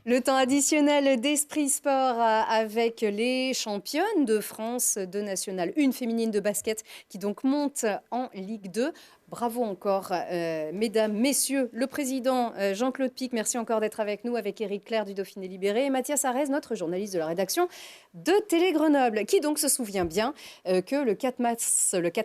Le temps additionnel d'Esprit Sport avec les championnes de France de National 1 féminine de basket qui donc monte en Ligue 2. Bravo encore, mesdames, messieurs, le président Jean-Claude Pic, merci encore d'être avec nous, avec Éric Clair du Dauphiné Libéré et Mathias Arez, notre journaliste de la rédaction de Télé Grenoble, qui donc se souvient bien que le 4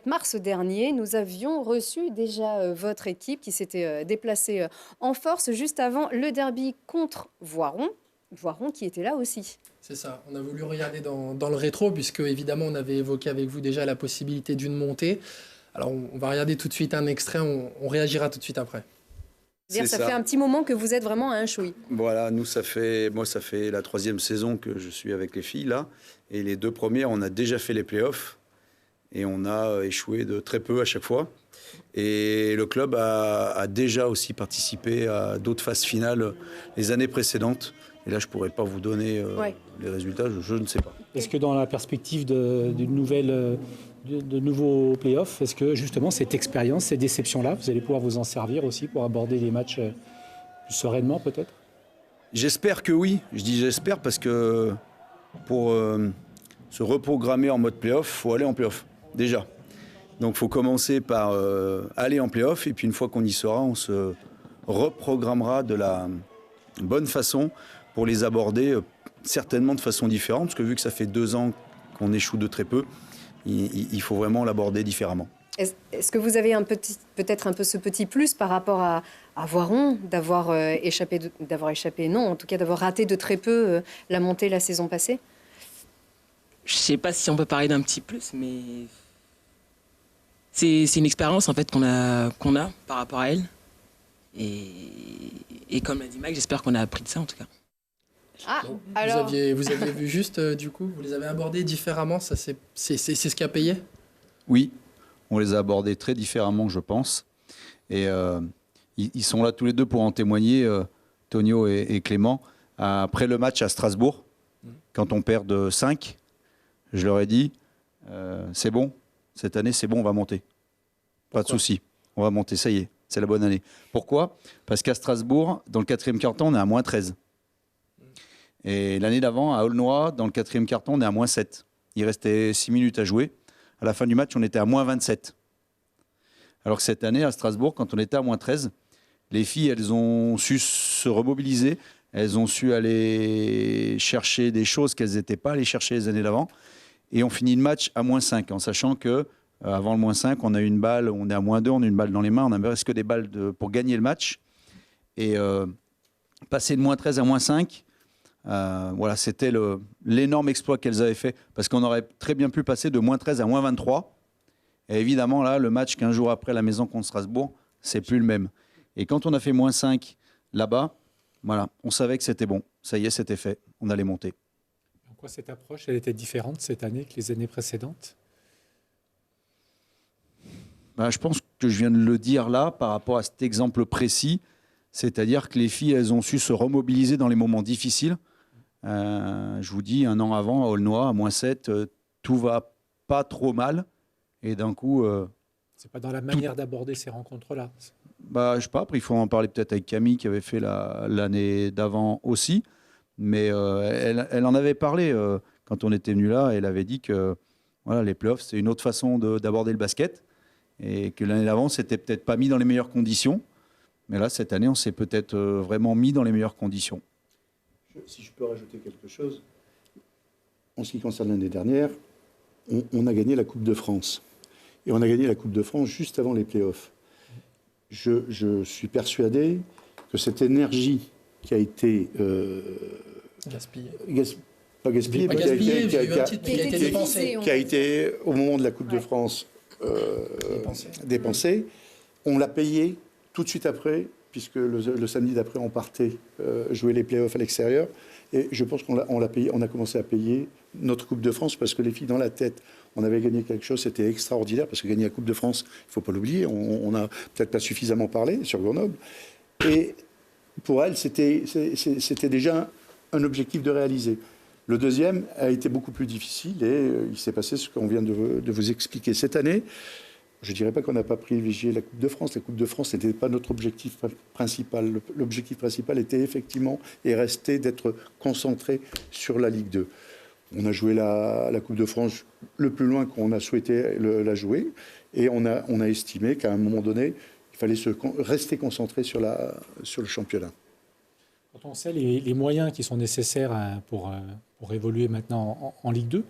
mars dernier, nous avions reçu déjà votre équipe qui s'était déplacée en force juste avant le derby contre Voiron. Voiron qui était là aussi. C'est ça, on a voulu regarder dans le rétro, puisque évidemment on avait évoqué avec vous déjà la possibilité d'une montée. Alors on va regarder tout de suite un extrait, on réagira tout de suite après. Ça fait un petit moment que vous êtes vraiment à un choui. Voilà, ça fait la 3e saison que je suis avec les filles là. Et les 2 premières, on a déjà fait les playoffs. Et on a échoué de très peu à chaque fois. Et le club a déjà aussi participé à d'autres phases finales les années précédentes. Et là, je ne pourrais pas vous donner les résultats, je ne sais pas. Est-ce que dans la perspective de nouveaux playoffs, est-ce que justement cette expérience, ces déceptions-là, vous allez pouvoir vous en servir aussi pour aborder les matchs plus sereinement peut-être ? J'espère que oui. Je dis j'espère parce que pour se reprogrammer en mode playoff, il faut aller en playoff, déjà. Donc il faut commencer par aller en playoff et puis une fois qu'on y sera, on se reprogrammera de la bonne façon pour les aborder certainement de façon différente, parce que vu que ça fait 2 ans qu'on échoue de très peu, il faut vraiment l'aborder différemment. Est-ce que vous avez peut-être un peu ce petit plus par rapport à Voiron, d'avoir échappé, non, en tout cas d'avoir raté de très peu la montée la saison passée ? Je ne sais pas si on peut parler d'un petit plus, mais c'est une expérience en fait qu'on a par rapport à elle. Et comme l'a dit Mike, j'espère qu'on a appris de ça en tout cas. Ah, Donc, alors... vous aviez vu juste, du coup, vous les avez abordés différemment, ça c'est ce qui a payé ? Oui, on les a abordés très différemment, je pense. Et ils sont là tous les deux pour en témoigner, Tonio et Clément. Après le match à Strasbourg, quand on perd de 5, je leur ai dit, c'est bon, cette année c'est bon, on va monter. Pas de souci, on va monter, ça y est, c'est la bonne année. Pourquoi ? Parce qu'à Strasbourg, dans le 4e quart-temps, on est à moins 13. Et l'année d'avant, à Aulnois, dans le 4e quart-temps, on est à moins 7. Il restait 6 minutes à jouer. À la fin du match, on était à moins 27. Alors que cette année, à Strasbourg, quand on était à moins 13, les filles, elles ont su se remobiliser. Elles ont su aller chercher des choses qu'elles n'étaient pas allées chercher les années d'avant. Et on finit le match à moins 5, en sachant que avant le moins 5, on a une balle, on est à moins 2, on a une balle dans les mains, on a presque des balles pour gagner le match. Et passer de moins 13 à moins 5, voilà, c'était l'énorme exploit qu'elles avaient fait, parce qu'on aurait très bien pu passer de moins 13 à moins 23. Et évidemment, là, le match 15 jours après la maison contre Strasbourg, c'est plus le même. Et quand on a fait moins 5 là-bas, voilà, on savait que c'était bon. Ça y est, c'était fait. On allait monter. En quoi cette approche, elle était différente cette année que les années précédentes ? Je pense que je viens de le dire là, par rapport à cet exemple précis. C'est-à-dire que les filles, elles ont su se remobiliser dans les moments difficiles. Je vous dis, 1 an avant, à Aulnois, à moins 7, tout va pas trop mal. Et d'un coup... c'est pas dans la manière d'aborder ces rencontres-là. Je sais pas, après il faut en parler peut-être avec Camille qui avait fait l'année d'avant aussi. Mais elle en avait parlé quand on était venu là. Elle avait dit que voilà, les playoffs, c'est une autre façon d'aborder le basket. Et que l'année d'avant, c'était peut-être pas mis dans les meilleures conditions. Mais là, cette année, on s'est peut-être vraiment mis dans les meilleures conditions. Si je peux rajouter quelque chose, en ce qui concerne l'année dernière, on a gagné la Coupe de France. Et on a gagné la Coupe de France juste avant les playoffs. Je suis persuadé que cette énergie qui a été... Gaspillée. Pas gaspillée, mais qui a été au moment de la Coupe de France dépensée, on l'a payée tout de suite après, puisque le samedi d'après, on partait jouer les playoffs à l'extérieur. Et je pense qu'on l'a payé, on a commencé à payer notre Coupe de France parce que les filles, dans la tête, on avait gagné quelque chose, c'était extraordinaire, parce que gagner la Coupe de France, il ne faut pas l'oublier, on n'a peut-être pas suffisamment parlé sur Grenoble. Et pour elles, c'était déjà un objectif de réaliser. Le deuxième a été beaucoup plus difficile et il s'est passé ce qu'on vient de vous expliquer. Cette année, je ne dirais pas qu'on n'a pas privilégié la Coupe de France. La Coupe de France n'était pas notre objectif principal. L'objectif principal était effectivement et restait d'être concentré sur la Ligue 2. On a joué la Coupe de France le plus loin qu'on a souhaité la jouer. Et on a estimé qu'à un moment donné, il fallait rester concentré sur le championnat. Quand on sait les moyens qui sont nécessaires pour évoluer maintenant en Ligue 2,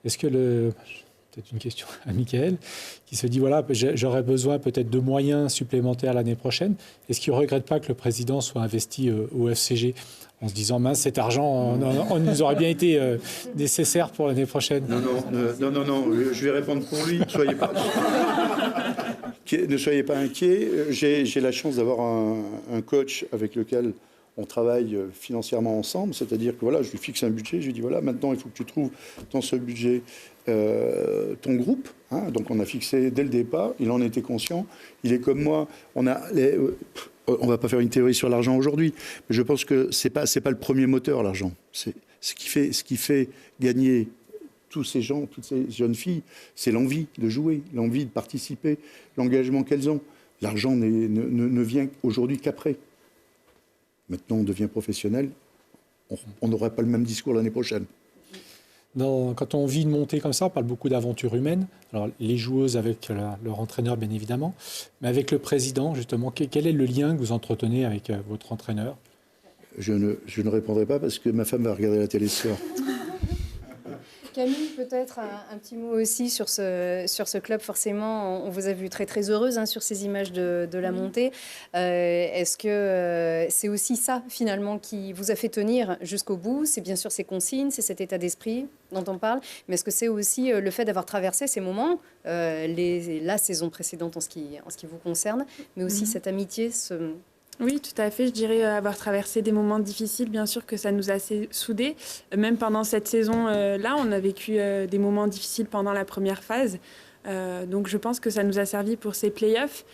est-ce que peut-être une question à Michael, qui se dit, voilà, j'aurais besoin peut-être de moyens supplémentaires l'année prochaine. Est-ce qu'il ne regrette pas que le président soit investi au FCG en se disant, mince, cet argent, on nous aurait bien été nécessaire pour l'année prochaine? Non, je vais répondre pour lui. Ne soyez pas inquiets. J'ai la chance d'avoir un coach avec lequel on travaille financièrement ensemble, c'est-à-dire que voilà, je lui fixe un budget, je lui dis voilà, maintenant il faut que tu trouves dans ce budget ton groupe. Hein, donc on a fixé dès le départ, il en était conscient, il est comme moi, on va pas faire une théorie sur l'argent aujourd'hui, mais je pense que c'est pas le premier moteur, l'argent. C'est ce qui fait gagner tous ces gens, toutes ces jeunes filles, c'est l'envie de jouer, l'envie de participer, l'engagement qu'elles ont. L'argent ne vient aujourd'hui qu'après. Maintenant, on devient professionnel, on n'aura pas le même discours l'année prochaine. Quand on vit une montée comme ça, on parle beaucoup d'aventures humaines. Alors, les joueuses avec leur entraîneur, bien évidemment, mais avec le président, justement, quel est le lien que vous entretenez avec votre entraîneur? Je ne répondrai pas parce que ma femme va regarder la télé ce soir. Camille, peut-être un petit mot aussi sur ce club. Forcément, on vous a vu très très heureuse sur ces images de la montée. Est-ce que c'est aussi ça finalement qui vous a fait tenir jusqu'au bout? C'est bien sûr ces consignes, c'est cet état d'esprit dont on parle, mais est-ce que c'est aussi le fait d'avoir traversé ces moments, la saison précédente en ce qui vous concerne, mais aussi cette amitié, Oui, tout à fait. Je dirais avoir traversé des moments difficiles, bien sûr que ça nous a assez soudés. Même pendant cette saison-là, on a vécu des moments difficiles pendant la première phase. Donc je pense que ça nous a servi pour ces playoffs.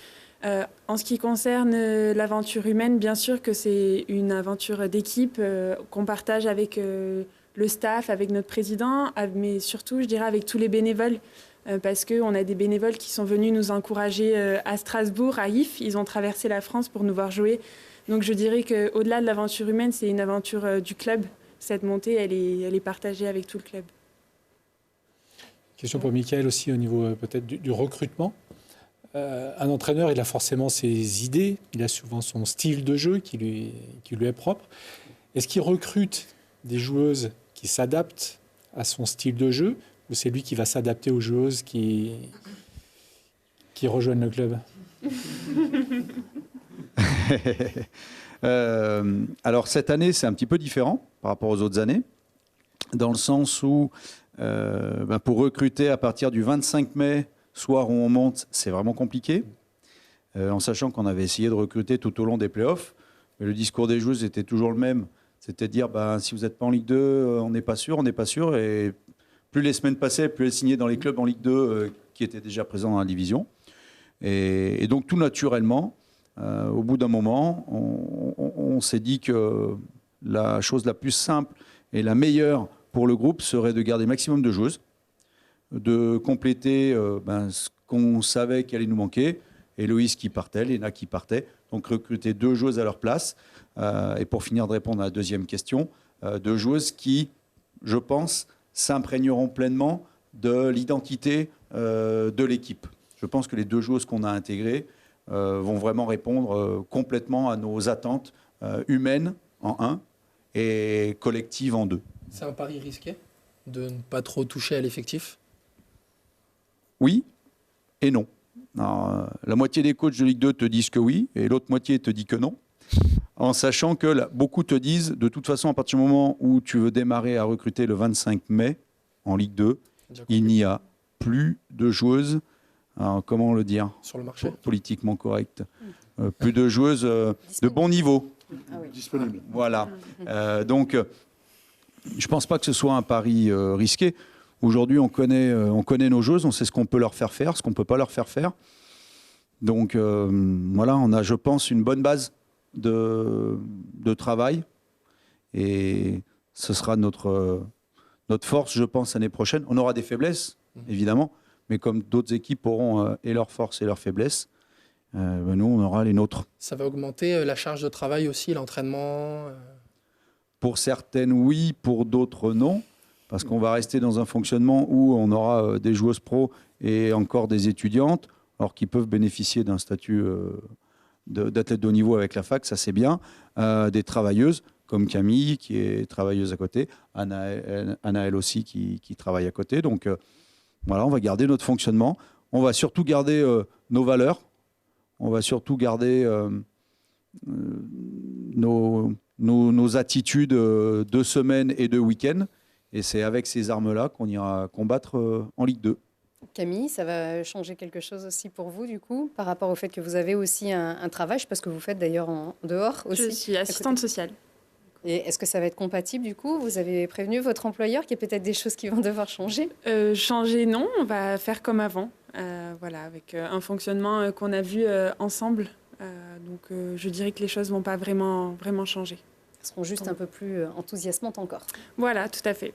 En ce qui concerne l'aventure humaine, bien sûr que c'est une aventure d'équipe qu'on partage avec le staff, avec notre président, mais surtout, je dirais, avec tous les bénévoles. Parce qu'on a des bénévoles qui sont venus nous encourager à Strasbourg, à If. Ils ont traversé la France pour nous voir jouer. Donc je dirais qu'au-delà de l'aventure humaine, c'est une aventure du club. Cette montée, elle est partagée avec tout le club. Question pour Michael aussi au niveau peut-être du recrutement. Un entraîneur, il a forcément ses idées, il a souvent son style de jeu qui lui est propre. Est-ce qu'il recrute des joueuses qui s'adaptent à son style de jeu, ou c'est lui qui va s'adapter aux joueuses qui rejoignent le club? Alors cette année, c'est un petit peu différent par rapport aux autres années, dans le sens où pour recruter à partir du 25 mai, soir où on monte, c'est vraiment compliqué, en sachant qu'on avait essayé de recruter tout au long des playoffs, mais le discours des joueuses était toujours le même, c'est-à-dire si vous n'êtes pas en Ligue 2, on n'est pas sûr, et plus les semaines passaient, plus elles signaient dans les clubs en Ligue 2 qui étaient déjà présents dans la division. Et donc tout naturellement, au bout d'un moment, on s'est dit que la chose la plus simple et la meilleure pour le groupe serait de garder maximum de joueuses, de compléter ce qu'on savait qui allait nous manquer. Héloïse qui partait, Léna qui partait, donc recruter 2 joueuses à leur place. Et pour finir de répondre à la deuxième question, 2 joueuses qui, je pense, s'imprégneront pleinement de l'identité de l'équipe. Je pense que les 2 joueuses qu'on a intégrées vont vraiment répondre complètement à nos attentes humaines en 1 et collectives en 2. C'est un pari risqué de ne pas trop toucher à l'effectif? Oui et non. Alors, la moitié des coachs de Ligue 2 te disent que oui et l'autre moitié te dit que non. En sachant que beaucoup te disent, de toute façon, à partir du moment où tu veux démarrer à recruter le 25 mai en Ligue 2, il n'y a plus de joueuses, comment le dire, sur le marché, politiquement correct, plus de joueuses de bon niveau. Disponibles. Voilà. Donc, je ne pense pas que ce soit un pari risqué. Aujourd'hui, on connaît nos joueuses, on sait ce qu'on peut leur faire faire, ce qu'on ne peut pas leur faire faire. Donc, voilà, on a, je pense, une bonne base de travail et ce sera notre force, je pense, l'année prochaine. On aura des faiblesses, évidemment, Mais comme d'autres équipes auront et leurs forces et leurs faiblesses, nous, on aura les nôtres. Ça va augmenter la charge de travail aussi, l'entraînement Pour certaines, oui. Pour d'autres, non. Parce qu'on va rester dans un fonctionnement où on aura des joueuses pro et encore des étudiantes, alors qui peuvent bénéficier d'un statut d'athlète de haut niveau avec la fac, ça c'est bien. Des travailleuses, comme Camille, qui est travailleuse à côté. Anna, elle aussi, qui travaille à côté. Donc voilà, on va garder notre fonctionnement. On va surtout garder nos valeurs. On va surtout garder nos attitudes de semaine et de week-end. Et c'est avec ces armes-là qu'on ira combattre en Ligue 2. Camille, ça va changer quelque chose aussi pour vous, du coup, par rapport au fait que vous avez aussi un travail, je sais pas ce que vous faites d'ailleurs en dehors aussi. Je suis assistante sociale. Et est-ce que ça va être compatible, du coup? Vous avez prévenu votre employeur qu'il y a peut-être des choses qui vont devoir changer? Changer, non. On va faire comme avant. Voilà, avec un fonctionnement qu'on a vu ensemble. Donc, je dirais que les choses ne vont pas vraiment changer. Elles seront juste un peu plus enthousiasmantes encore. Voilà, tout à fait.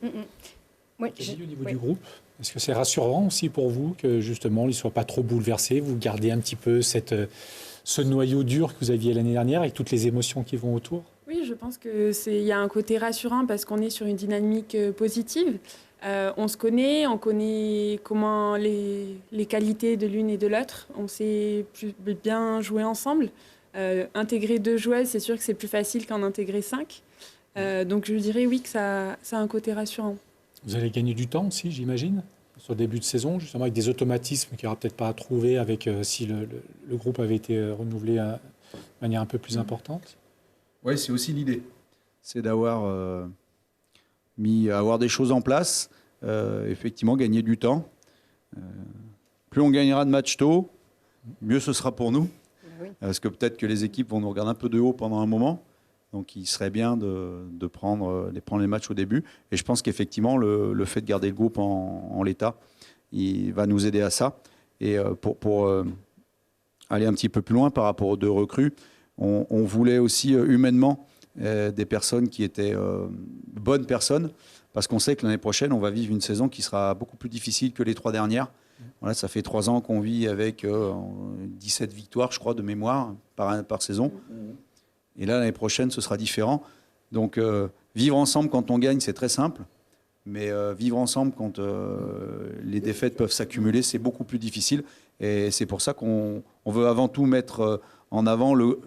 Oui, au niveau du groupe, est-ce que c'est rassurant aussi pour vous que justement il ne soit pas trop bouleversé, vous gardez un petit peu ce noyau dur que vous aviez l'année dernière avec toutes les émotions qui vont autour? Oui, je pense qu'il y a un côté rassurant parce qu'on est sur une dynamique positive. On se connaît, on connaît comment les qualités de l'une et de l'autre. On sait bien jouer ensemble. Intégrer 2 joueuses, c'est sûr que c'est plus facile qu'en intégrer 5. Donc je dirais oui que ça a un côté rassurant. Vous allez gagner du temps aussi, j'imagine, sur le début de saison, justement avec des automatismes qu'il n'y aura peut-être pas à trouver avec, si le groupe avait été renouvelé de manière un peu plus importante. Oui, c'est aussi l'idée. C'est d'avoir avoir des choses en place, effectivement gagner du temps. Plus on gagnera de matchs tôt, mieux ce sera pour nous. Oui. Parce que peut-être que les équipes vont nous regarder un peu de haut pendant un moment. Donc il serait bien de prendre les matchs au début. Et je pense qu'effectivement, le fait de garder le groupe en l'état, il va nous aider à ça. Et pour aller un petit peu plus loin par rapport aux 2 recrues, on voulait aussi humainement des personnes qui étaient bonnes personnes. Parce qu'on sait que l'année prochaine, on va vivre une saison qui sera beaucoup plus difficile que les 3 dernières. Voilà, ça fait 3 ans qu'on vit avec 17 victoires, je crois, de mémoire par saison. Et là, l'année prochaine, ce sera différent. Donc, vivre ensemble quand on gagne, c'est très simple. Mais vivre ensemble quand les défaites peuvent s'accumuler, c'est beaucoup plus difficile. Et c'est pour ça qu'on veut avant tout mettre en avant le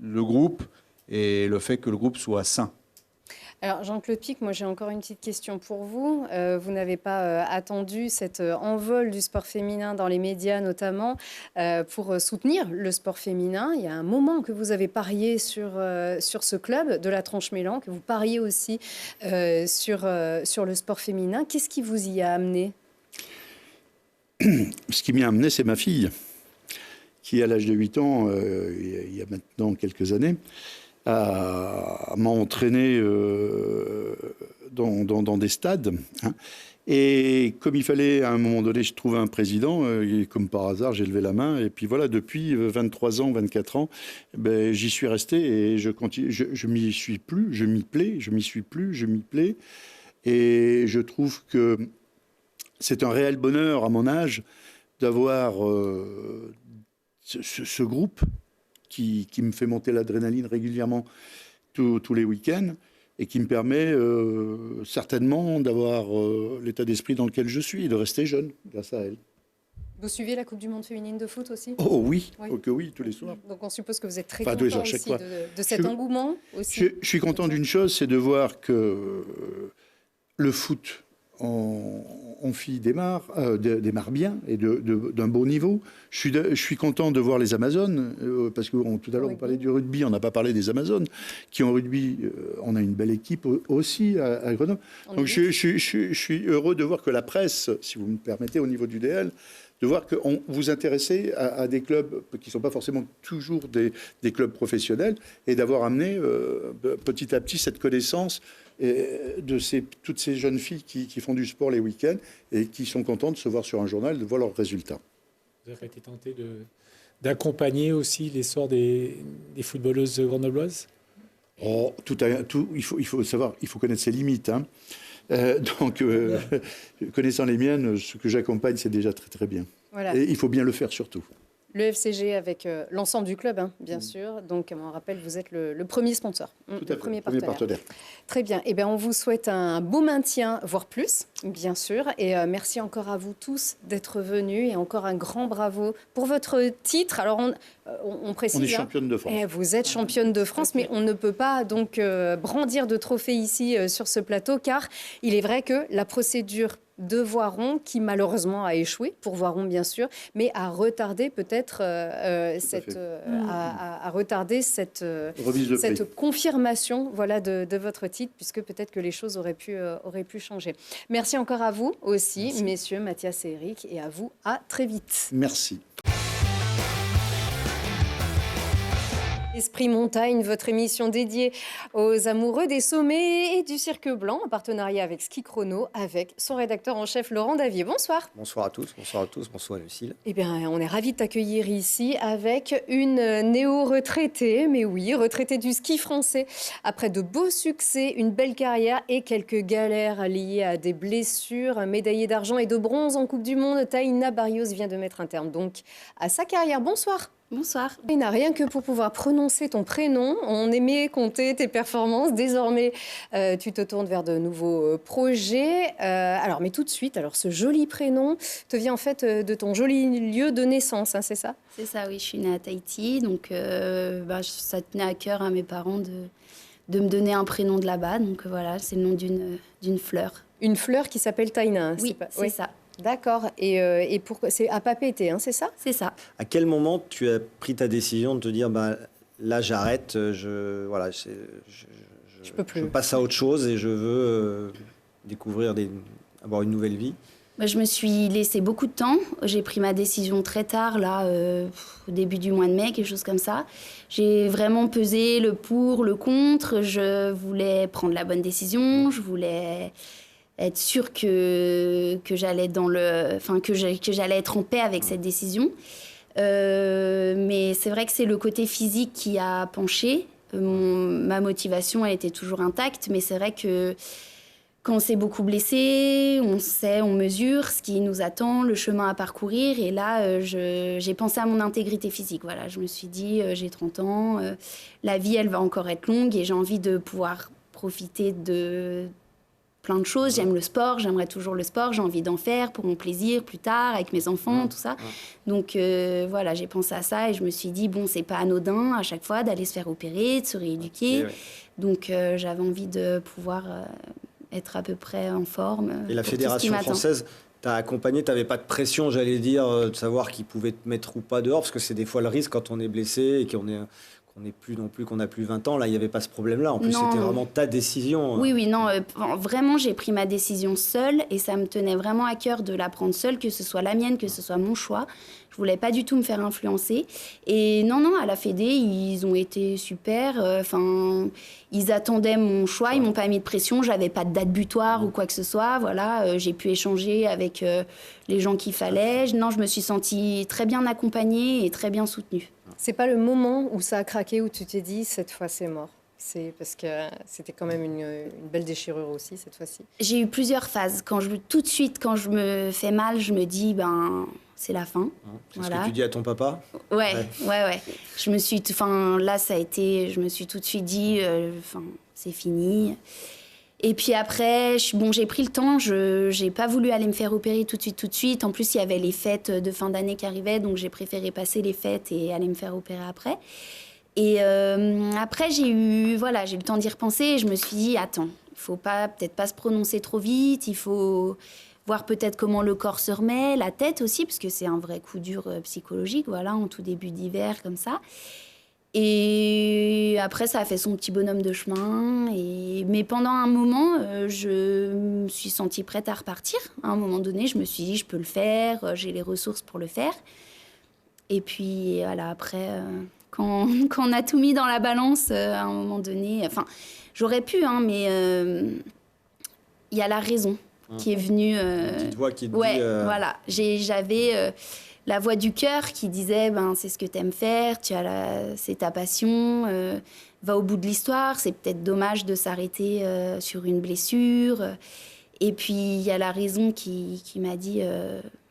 groupe et le fait que le groupe soit sain. Alors, Jean-Claude Pic, moi j'ai encore une petite question pour vous. Vous n'avez pas attendu cet envol du sport féminin dans les médias notamment pour soutenir le sport féminin. Il y a un moment que vous avez parié sur ce club de la Tranche-Mélan, que vous pariez aussi sur le sport féminin. Qu'est-ce qui vous y a amené? Ce qui m'y a amené, c'est ma fille, qui à l'âge de 8 ans, il y a maintenant quelques années, m'a entraîné dans des stades. Hein. Et comme il fallait, à un moment donné, je trouvais un président, et comme par hasard, j'ai levé la main. Et puis voilà, depuis 23 ans, 24 ans, j'y suis resté et je continue. Je m'y suis plus, je m'y plais, je m'y suis plus, je m'y plais. Et je trouve que c'est un réel bonheur, à mon âge, d'avoir ce groupe qui me fait monter l'adrénaline régulièrement tous les week-ends et qui me permet certainement d'avoir l'état d'esprit dans lequel je suis et de rester jeune grâce à elle. Vous suivez la Coupe du Monde féminine de foot aussi? Oh oui, Oui. oh que oui, tous les soirs. Donc on suppose que vous êtes très Enfin, tous les content jours, chaque aussi fois. de cet engouement aussi. Je suis content d'une chose, c'est de voir que le foot en filles démarre bien et d'un beau niveau. Je suis content de voir les Amazones, parce que tout à l'heure on parlait du rugby, on n'a pas parlé des Amazones, qui en rugby, on a une belle équipe aussi à Grenoble. Donc je suis heureux de voir que la presse, si vous me permettez, au niveau du DL, de voir que vous intéressez à des clubs qui ne sont pas forcément toujours des clubs professionnels et d'avoir amené petit à petit cette connaissance de toutes ces jeunes filles qui font du sport les week-ends et qui sont contentes de se voir sur un journal, de voir leurs résultats. Vous avez été tenté d'accompagner aussi l'essor des footballeuses grenobloises? Il faut savoir, il faut connaître ses limites. Hein. Donc, connaissant les miennes, ce que j'accompagne, c'est déjà très très bien. Voilà. Et il faut bien le faire surtout. Le FCG avec l'ensemble du club, hein, bien sûr. Donc, on rappelle, vous êtes le premier sponsor, Tout à le fait, premier premier partenaire. partenaire. Très bien. Eh bien, on vous souhaite un beau maintien, voire plus, bien sûr. Et merci encore à vous tous d'être venus. Et encore un grand bravo pour votre titre. Alors, on précise. On est championne de France. Vous êtes championne de France, mais on ne peut pas donc brandir de trophée ici sur ce plateau, car il est vrai que la procédure de Voiron, qui malheureusement a échoué, pour Voiron bien sûr, mais a retardé peut-être Remise de prix. cette confirmation voilà, de votre titre, puisque peut-être que les choses auraient pu changer. Merci encore à vous aussi, Merci. messieurs, Mathias et Eric, et à vous, à très vite. Merci. Esprit Montagne, votre émission dédiée aux amoureux des sommets et du cirque blanc, en partenariat avec Ski Chrono, avec son rédacteur en chef Laurent Davier. Bonsoir. Bonsoir à tous, bonsoir Lucille. Eh bien, on est ravis de t'accueillir ici avec une néo-retraitée, mais oui, retraitée du ski français. Après de beaux succès, une belle carrière et quelques galères liées à des blessures, médaillée d'argent et de bronze en Coupe du Monde, Taïna Barrios vient de mettre un terme donc à sa carrière. Bonsoir. Bonsoir. Taïna, rien que pour pouvoir prononcer ton prénom, on aimait compter tes performances. Désormais, tu te tournes vers de nouveaux projets. Alors, mais tout de suite, alors ce joli prénom te vient en fait de ton joli lieu de naissance, hein, c'est ça? C'est ça, oui, je suis née à Tahiti, donc ça tenait à cœur à mes parents de me donner un prénom de là-bas. Donc voilà, c'est le nom d'une fleur. Une fleur qui s'appelle Taïna. Hein, oui, c'est ça. D'accord. Et c'est à Papeete, hein, c'est ça? C'est ça. À quel moment tu as pris ta décision de te dire, là j'arrête, je peux plus. Je passe à autre chose et je veux découvrir, avoir une nouvelle vie? Je me suis laissé beaucoup de temps. J'ai pris ma décision très tard, là, au début du mois de mai, quelque chose comme ça. J'ai vraiment pesé le pour, le contre. Je voulais prendre la bonne décision. Je voulais être sûre que j'allais que j'allais être en paix avec cette décision. Mais c'est vrai que c'est le côté physique qui a penché. Ma motivation, elle était toujours intacte, mais c'est vrai que quand on s'est beaucoup blessé, on mesure ce qui nous attend, le chemin à parcourir. Et là, j'ai pensé à mon intégrité physique. Voilà, je me suis dit, j'ai 30 ans, la vie, elle va encore être longue et j'ai envie de pouvoir profiter de plein de choses. J'aime le sport, j'aimerais toujours le sport, j'ai envie d'en faire pour mon plaisir plus tard, avec mes enfants, tout ça. Donc voilà, j'ai pensé à ça et je me suis dit, bon, c'est pas anodin à chaque fois d'aller se faire opérer, de se rééduquer. Donc j'avais envie de pouvoir être à peu près en forme. Et la Fédération française t'a accompagné, tu n'avais pas de pression, j'allais dire, de savoir qui pouvait te mettre ou pas dehors, parce que c'est des fois le risque quand on est blessé et qu'on n'a plus 20 ans, là, il n'y avait pas ce problème-là. En plus, c'était vraiment ta décision. Oui, non, vraiment, j'ai pris ma décision seule et ça me tenait vraiment à cœur de la prendre seule, que ce soit la mienne, que ce soit mon choix. Je voulais pas du tout me faire influencer. Et non, à la Fédé, ils ont été super. Ils attendaient mon choix, ils m'ont pas mis de pression. J'avais pas de date butoir ou quoi que ce soit. Voilà, j'ai pu échanger avec les gens qu'il fallait. Non, je me suis sentie très bien accompagnée et très bien soutenue. C'est pas le moment où ça a craqué, où tu t'es dit, cette fois c'est mort? C'est parce que c'était quand même une belle déchirure aussi, cette fois-ci. J'ai eu plusieurs phases. Tout de suite, quand je me fais mal, je me dis, c'est la fin. C'est ce que tu dis à ton papa? Ouais. Je me suis tout de suite dit, c'est fini. Et puis après, j'ai pris le temps. J'ai pas voulu aller me faire opérer tout de suite. En plus, il y avait les fêtes de fin d'année qui arrivaient, donc j'ai préféré passer les fêtes et aller me faire opérer après. Et après, j'ai eu le temps d'y repenser et je me suis dit, attends, il faut peut-être pas se prononcer trop vite, il faut voir peut-être comment le corps se remet, la tête aussi, parce que c'est un vrai coup dur psychologique, voilà, en tout début d'hiver, comme ça. Et après, ça a fait son petit bonhomme de chemin. Mais pendant un moment, je me suis sentie prête à repartir. À un moment donné, je me suis dit, je peux le faire, j'ai les ressources pour le faire. Et puis, voilà, après, quand on a tout mis dans la balance, à un moment donné... j'aurais pu, mais il y a la raison qui est venue... Une petite voix qui te dit... voilà. la voix du cœur qui disait c'est ce que tu aimes faire, c'est ta passion, va au bout de l'histoire, c'est peut-être dommage de s'arrêter sur une blessure. Et puis il y a la raison qui m'a dit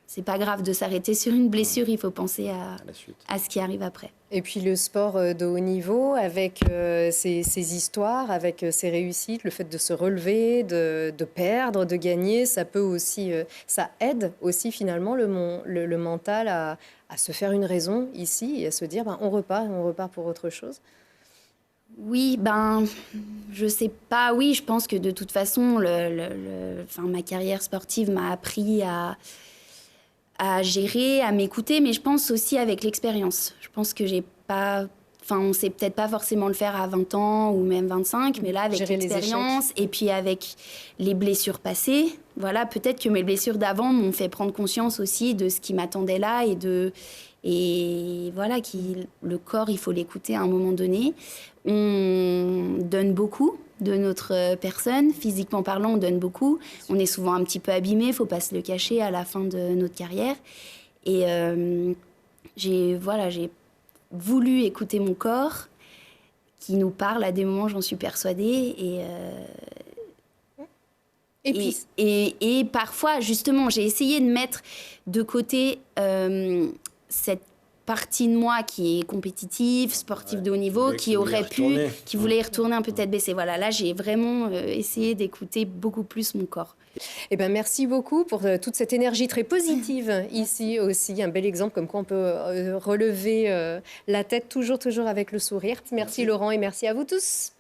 c'est pas grave de s'arrêter sur une blessure, il faut penser à ce qui arrive après. Et puis le sport de haut niveau, avec ses histoires, avec ses réussites, le fait de se relever, de perdre, de gagner, ça peut aussi, ça aide aussi finalement le mental à se faire une raison ici et à se dire on repart pour autre chose. Oui, je sais pas. Oui, je pense que de toute façon, ma carrière sportive m'a appris à gérer, à m'écouter, mais je pense aussi avec l'expérience. Je pense que on sait peut-être pas forcément le faire à 20 ans ou même 25, mais là, avec l'expérience et puis avec les blessures passées, voilà, peut-être que mes blessures d'avant m'ont fait prendre conscience aussi de ce qui m'attendait là et voilà, le corps, il faut l'écouter à un moment donné. On donne beaucoup de notre personne, physiquement parlant, on donne beaucoup. On est souvent un petit peu abîmé, il ne faut pas se le cacher à la fin de notre carrière. Et j'ai voulu écouter mon corps qui nous parle à des moments, j'en suis persuadée. Et parfois, justement, j'ai essayé de mettre de côté cette partie de moi qui est compétitive, sportive de haut niveau, qui voulait y retourner un peu tête baissée. Voilà, là, j'ai vraiment essayé d'écouter beaucoup plus mon corps. Eh ben, merci beaucoup pour toute cette énergie très positive ici aussi. Un bel exemple comme quoi on peut relever la tête toujours avec le sourire. Merci Laurent et merci à vous tous.